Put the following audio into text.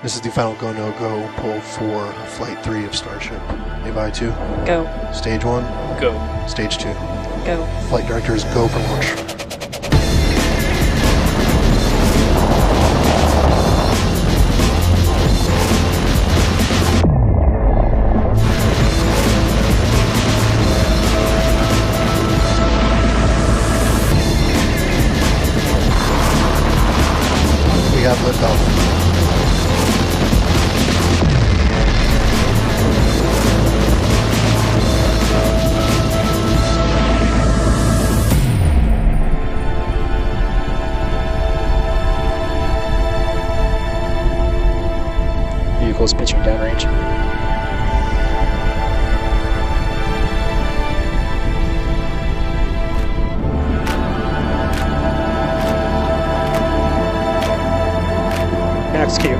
This is the final go-no-go poll for Flight 3 of Starship. Nearby 2. Go. Stage 1. Go. Stage 2. Go. Flight directors, go for launch. We have liftoff. Vehicles pitching downrange. Execute.